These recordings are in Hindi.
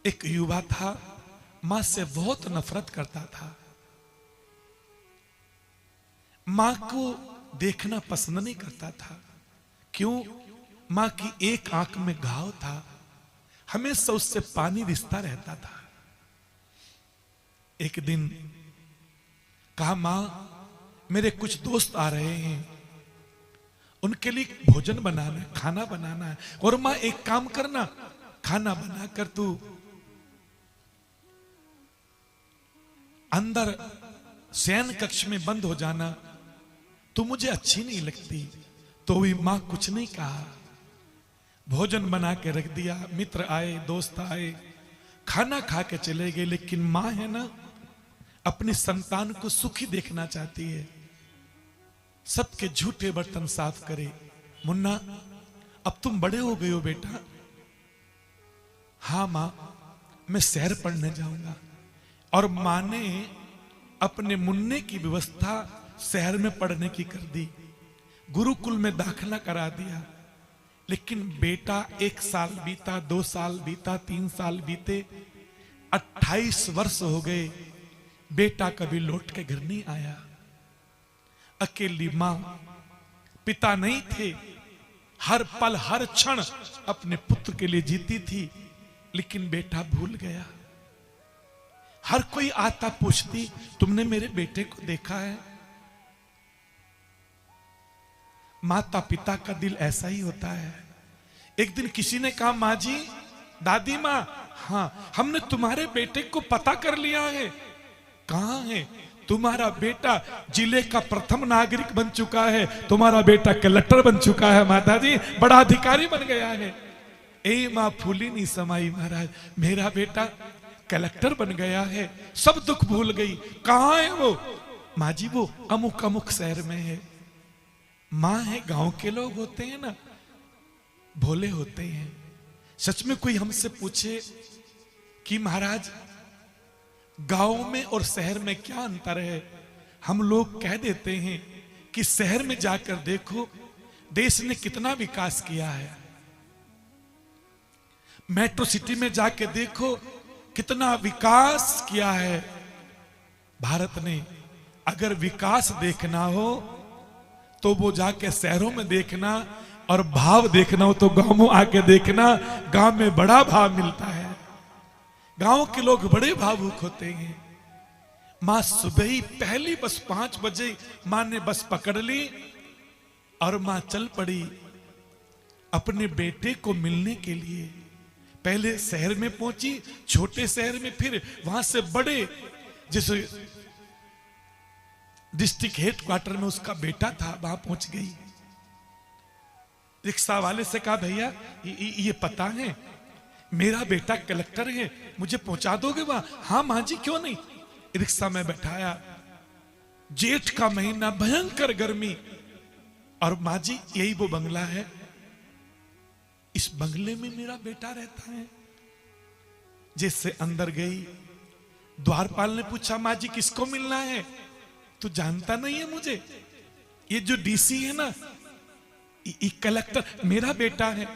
एक युवा था, मां से बहुत नफरत करता था। मां को देखना पसंद नहीं करता था। क्यों? मां की एक आंख में घाव था, हमेशा उससे पानी रिसता रहता था। एक दिन कहा, मां मेरे कुछ दोस्त आ रहे हैं, उनके लिए भोजन बनाना है, खाना बनाना है। और मां एक काम करना, खाना बनाकर तू अंदर शयन कक्ष में बंद हो जाना, तू मुझे अच्छी नहीं लगती। तो भी मां कुछ नहीं कहा, भोजन बना के रख दिया। मित्र आए, दोस्त आए, खाना खा के चले गए। लेकिन मां है ना, अपनी संतान को सुखी देखना चाहती है। सबके झूठे बर्तन साफ करे। मुन्ना अब तुम बड़े हो गए हो बेटा। हाँ मां, मैं शहर पढ़ने जाऊंगा। और मां ने अपने मुन्ने की व्यवस्था शहर में पढ़ने की कर दी, गुरुकुल में दाखिला करा दिया। लेकिन बेटा 1 साल बीता, 2 साल बीता, 3 साल बीते, 28 वर्ष हो गए, बेटा कभी लौट के घर नहीं आया। अकेली मां, पिता नहीं थे, हर पल हर क्षण अपने पुत्र के लिए जीती थी। लेकिन बेटा भूल गया। हर कोई आता पूछती, तुमने मेरे बेटे को देखा है? माता पिता का दिल ऐसा ही होता है। एक दिन किसी ने कहा, मां जी, दादी मां, हाँ हमने तुम्हारे बेटे को पता कर लिया है। कहां है? तुम्हारा बेटा जिले का प्रथम नागरिक बन चुका है, तुम्हारा बेटा कलेक्टर बन चुका है माता जी, बड़ा अधिकारी बन गया है। ए मां फूली नहीं समाई महाराज, मेरा बेटा कलेक्टर बन गया है, सब दुख भूल गई। कहां है वो? मां जी वो अमुक अमुक शहर में है। मां है, गांव के लोग होते हैं ना, भोले होते हैं। सच में कोई हमसे पूछे कि महाराज गांव में और शहर में क्या अंतर है, हम लोग कह देते हैं कि शहर में जाकर देखो देश ने कितना विकास किया है। मेट्रो सिटी में जाके देखो कितना विकास किया है भारत ने। अगर विकास देखना हो तो वो जाके शहरों में देखना, और भाव देखना हो तो गांव में आके देखना। गांव में बड़ा भाव मिलता है, गांव के लोग बड़े भावुक होते हैं। मां सुबह ही पहली बस 5 बजे मां ने बस पकड़ ली और मां चल पड़ी अपने बेटे को मिलने के लिए। पहले शहर में पहुंची, छोटे शहर में, फिर वहां से बड़े, जैसे डिस्ट्रिक्ट हेडक्वार्टर में उसका बेटा था, वहां पहुंच गई। रिक्शा वाले से कहा, भैया ये पता है मेरा बेटा कलेक्टर है, मुझे पहुंचा दोगे वहां? हाँ मां जी, क्यों नहीं। रिक्शा में बैठाया। जेठ का महीना, भयंकर गर्मी, और मां जी यही वो बंगला है, इस बंगले में मेरा बेटा रहता है। जैसे अंदर गई, द्वारपाल ने पूछा, मां जी किसको मिलना है? तू जानता नहीं है मुझे? ये जो डीसी है ना, ये कलेक्टर मेरा बेटा है।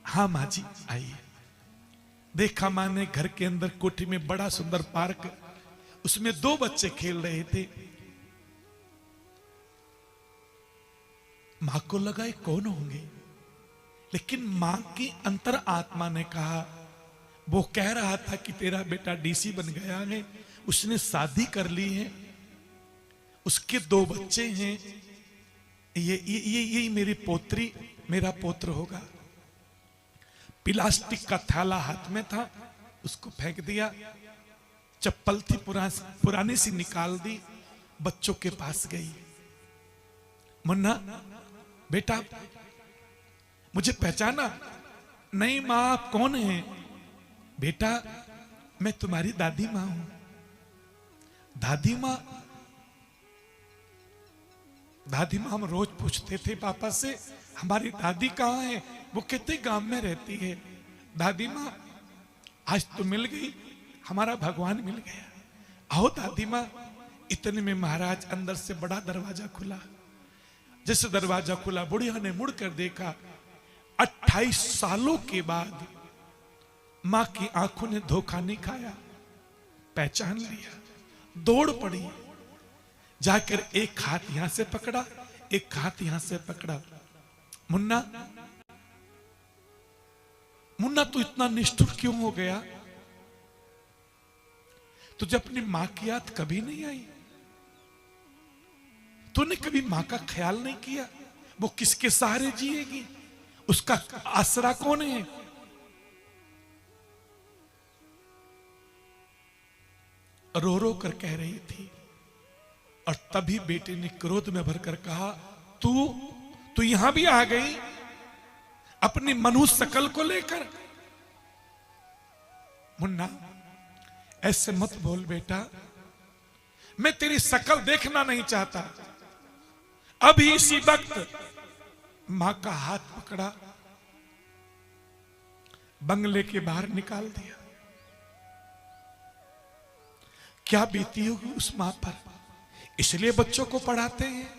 हाँ मां जी आइए। देखा मां ने घर के अंदर कोठी में बड़ा सुंदर पार्क, उसमें 2 बच्चे खेल रहे थे। मां को लगा ये कौन होंगे, लेकिन मां की अंतर आत्मा ने कहा, वो कह रहा था कि तेरा बेटा डीसी बन गया है, उसने शादी कर ली है, उसके 2 बच्चे हैं, ये मेरी पोत्री, मेरा पुत्र होगा। प्लास्टिक का थैला हाथ में था, उसको फेंक दिया। चप्पल थी पुरानी सी, निकाल दी, बच्चों के पास गई। मुन्ना बेटा मुझे पहचाना? नहीं मां, आप कौन हैं? बेटा मैं तुम्हारी दादी मां हूं। दादी मां? दादी मां हम रोज पूछते थे पापा से, हमारी दादी कहाँ है? वो कहते गांव में रहती है। दादी मां आज तो मिल गई, हमारा भगवान मिल गया। आओ दादी मां। इतने में महाराज अंदर से बड़ा दरवाजा खुला। जैसे दरवाजा खुला, बुढ़िया ने मुड़कर देखा, 28 सालों के बाद मां की आंखों ने धोखा नहीं खाया, पहचान लिया, दौड़ पड़ी, जाकर एक हाथ यहां से पकड़ा, एक हाथ यहां से पकड़ा। मुन्ना, मुन्ना तू इतना निष्ठुर क्यों हो गया? तुझे अपनी मां की याद कभी नहीं आई? तूने कभी मां का ख्याल नहीं किया? वो किसके सहारे जिएगी? उसका आसरा कौन है? रो रो कर कह रही थी। और तभी बेटे ने क्रोध में भरकर कहा, तू यहां भी आ गई अपनी मनुष्य शकल को लेकर? मुन्ना, ऐसे मत बोल बेटा, मैं तेरी शकल देखना नहीं चाहता। अभी इसी वक्त मां का हाथ पकड़ा, बंगले के बाहर निकाल दिया। क्या बीती होगी उस मां पर? इसलिए बच्चों को पढ़ाते हैं,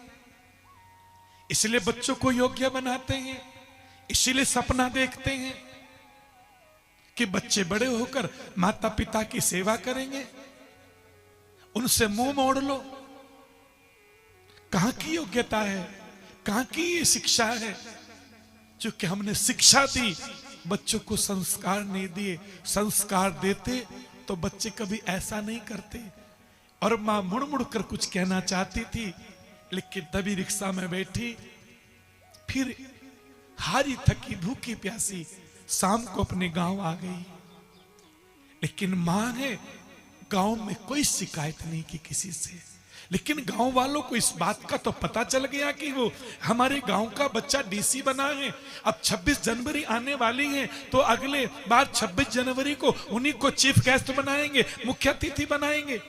इसलिए बच्चों को योग्य बनाते हैं, इसीलिए सपना देखते हैं कि बच्चे बड़े होकर माता पिता की सेवा करेंगे। उनसे मुंह मोड़ लो। कहां की योग्यता है, कहां की ये शिक्षा है? क्योंकि हमने शिक्षा दी, बच्चों को संस्कार नहीं दिए। संस्कार देते तो बच्चे कभी ऐसा नहीं करते। और मां मुड़ मुड़ कर कुछ कहना चाहती थी, लेकिन तभी रिक्शा में बैठी, फिर हारी थकी भूखी प्यासी शाम को अपने गांव आ गई। लेकिन मां ने गांव में कोई शिकायत नहीं की किसी से। लेकिन गांव वालों को इस बात का तो पता चल गया कि वो हमारे गांव का बच्चा डीसी बना है। अब 26 जनवरी आने वाली है, तो अगले बार 26 जनवरी को उन्हीं को चीफ गेस्ट बनाएंगे, मुख्य अतिथि बनाएंगे।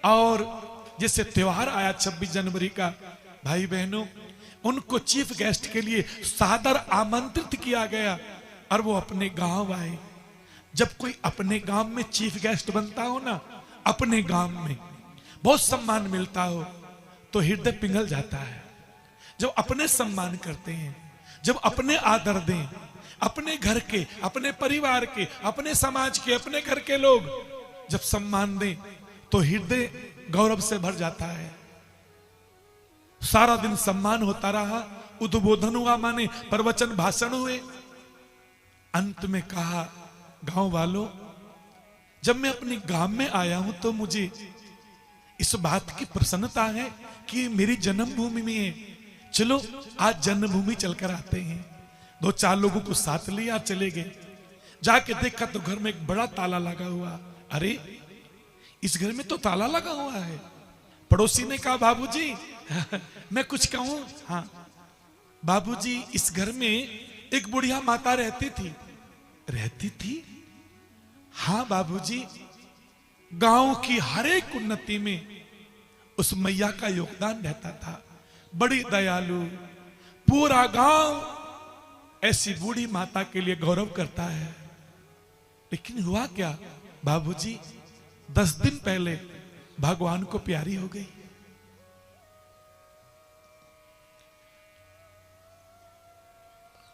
और जैसे त्योहार आया 26 जनवरी का, भाई बहनों, उनको चीफ गेस्ट के लिए सादर आमंत्रित किया गया और वो अपने गांव आए। जब कोई अपने गांव में चीफ गेस्ट बनता हो ना, अपने गांव में बहुत सम्मान मिलता हो, तो हृदय पिघल जाता है। जब अपने सम्मान करते हैं, जब अपने आदर दें, अपने घर के, अपने परिवार के, अपने समाज के, अपने घर के लोग जब सम्मान दें, तो हृदय गौरव से भर जाता है। सारा दिन सम्मान होता रहा, उद्बोधन हुआ, माने प्रवचन भाषण हुए। अंत में कहा, गांव वालों, जब मैं अपने गांव में आया हूं तो मुझे इस बात की प्रसन्नता है कि मेरी जन्मभूमि में है। चलो आज जन्मभूमि चलकर आते हैं। 2-4 लोगों को साथ लिया, चले गए। जाके देखा तो घर में एक बड़ा ताला लगा हुआ। अरे, इस घर में तो ताला लगा हुआ है। पड़ोसी ने कहा, बाबूजी मैं कुछ कहूं? हाँ बाबूजी, इस घर में एक बुढ़िया माता रहती थी। रहती थी? हाँ बाबूजी, गांव की हर एक उन्नति में उस मैया का योगदान रहता था। बड़ी दयालु, पूरा गांव ऐसी बूढ़ी माता के लिए गौरव करता है। लेकिन हुआ क्या बाबूजी, 10 दिन पहले भगवान को प्यारी हो गई।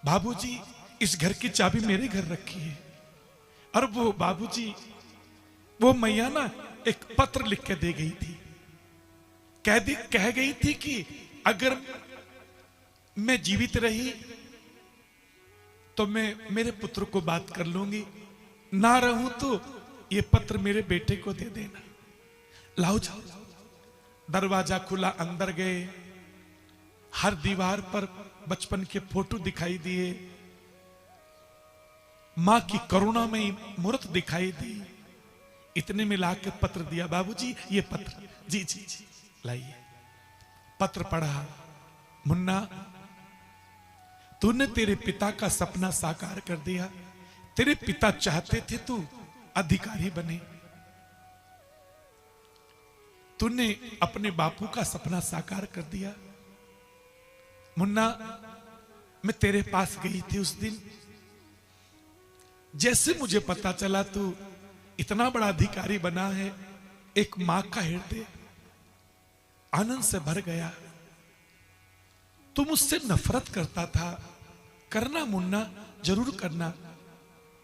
बाबूजी, इस घर की चाबी मेरे घर रखी है। और वो बाबूजी, वो मैया ना एक पत्र लिख के दे गई थी। कह गई थी कि अगर मैं जीवित रही तो मैं मेरे पुत्र को बात कर लूंगी, ना रहूं तो ये पत्र मेरे बेटे को दे देना। लाओ जाओ। दरवाजा खुला, अंदर गए। हर दीवार पर बचपन के फोटो दिखाई दिए, मां की करुणामयी मूर्त दिखाई दी। इतने में लाके पत्र दिया। बाबूजी, ये पत्र। जी जी जी, लाइए। पत्र पढ़ा। मुन्ना, तूने तेरे पिता का सपना साकार कर दिया। तेरे पिता चाहते थे तू अधिकारी बने। तूने अपने बापू का सपना साकार कर दिया। मुन्ना, मैं तेरे पास गई थी उस दिन। जैसे मुझे पता चला तू इतना बड़ा अधिकारी बना है, एक मां का हृदय आनंद से भर गया। तू मुझसे नफरत करता था। करना मुन्ना, जरूर करना।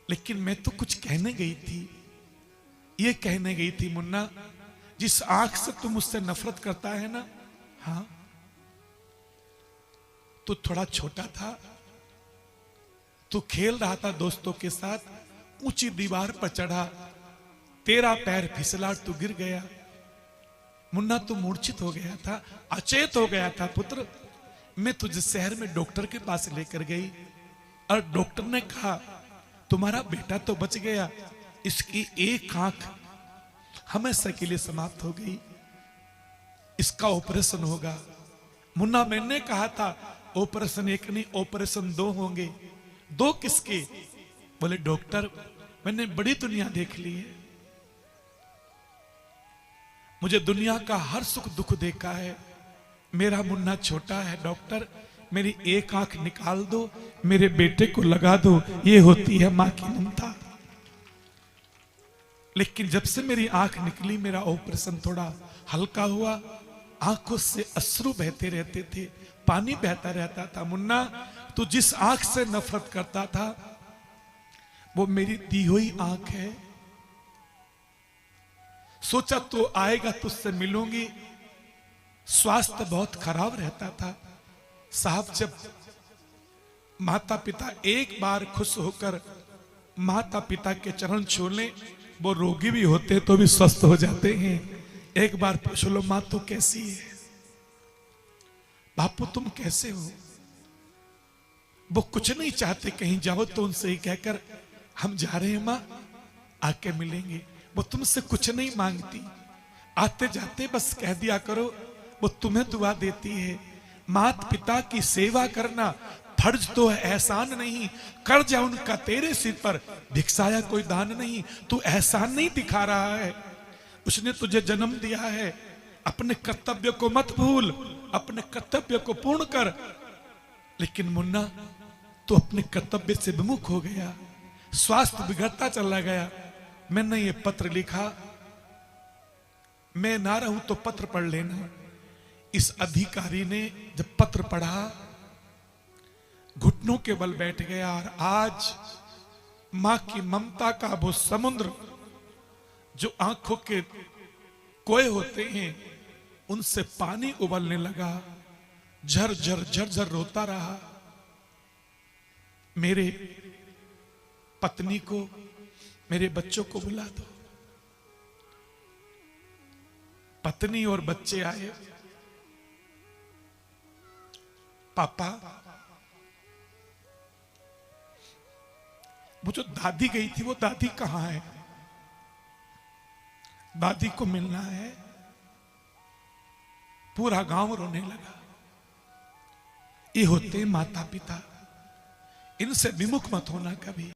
लेकिन मैं तो कुछ कहने गई थी, ये कहने गई थी मुन्ना, जिस आंख से तू मुझसे नफरत करता है ना, हाँ, तू थोड़ा छोटा था, तू खेल रहा था दोस्तों के साथ, ऊंची दीवार पर चढ़ा, तेरा पैर फिसला, तू गिर गया। मुन्ना तू मूर्छित हो गया था, अचेत हो गया था पुत्र। मैं तुझे शहर में डॉक्टर के पास लेकर गई और डॉक्टर ने कहा तुम्हारा बेटा तो बच गया, इसकी एक आंख हमेशा के लिए समाप्त हो गई, इसका ऑपरेशन होगा। मुन्ना मैंने कहा था ऑपरेशन एक नहीं ऑपरेशन 2 होंगे। 2 किसके? बोले डॉक्टर मैंने बड़ी दुनिया देख ली है, मुझे दुनिया का हर सुख दुख देखा है, मेरा मुन्ना छोटा है डॉक्टर, मेरी एक आंख निकाल दो, मेरे बेटे को लगा दो, ये होती है मां की ममता। लेकिन जब से मेरी आंख निकली, मेरा ऑपरेशन थोड़ा हल्का हुआ, आंखों से अश्रु बहते रहते थे, पानी बहता रहता था। मुन्ना तू जिस आंख से नफरत करता था वो मेरी दी हुई आंख है। सोचा तो आएगा, तुझसे मिलूंगी। स्वास्थ्य बहुत खराब रहता था साहब, जब माता पिता एक बार खुश होकर माता पिता के चरण छू लें, वो रोगी भी होते तो भी स्वस्थ हो जाते हैं। एक बार पूछ लो मां तू कैसी है, बापू तुम कैसे हो। वो कुछ नहीं चाहते, कहीं जाओ तो उनसे ही कहकर हम जा रहे हैं मां, आके मिलेंगे। वो तुमसे कुछ नहीं मांगती, आते जाते बस कह दिया करो, वो तुम्हें दुआ देती है। माता पिता की सेवा करना फर्ज तो है, एहसान नहीं, कर जा उनका तेरे सिर पर, भिक्षाया कोई दान नहीं। तू एहसान नहीं दिखा रहा है, उसने तुझे जन्म दिया है, अपने कर्तव्य को मत भूल, अपने कर्तव्य को पूर्ण कर। लेकिन मुन्ना तू अपने कर्तव्य से विमुख हो गया, स्वास्थ्य बिगड़ता चला गया। मैंने ये पत्र लिखा, मैं ना रहूं तो पत्र पढ़ लेना। इस अधिकारी ने जब पत्र पढ़ा घुटनों के बल बैठ गया, और आज मां की ममता का वो समुद्र जो आंखों के कोए होते हैं उनसे पानी उबलने लगा, झरझर झरझर रोता रहा। मेरे पत्नी को, मेरे बच्चों को बुला दो। पत्नी और बच्चे आए, पापा वो जो दादी गई थी वो दादी कहां है, दादी को मिलना है। पूरा गांव रोने लगा। ये होते माता पिता, इनसे विमुख मत होना कभी।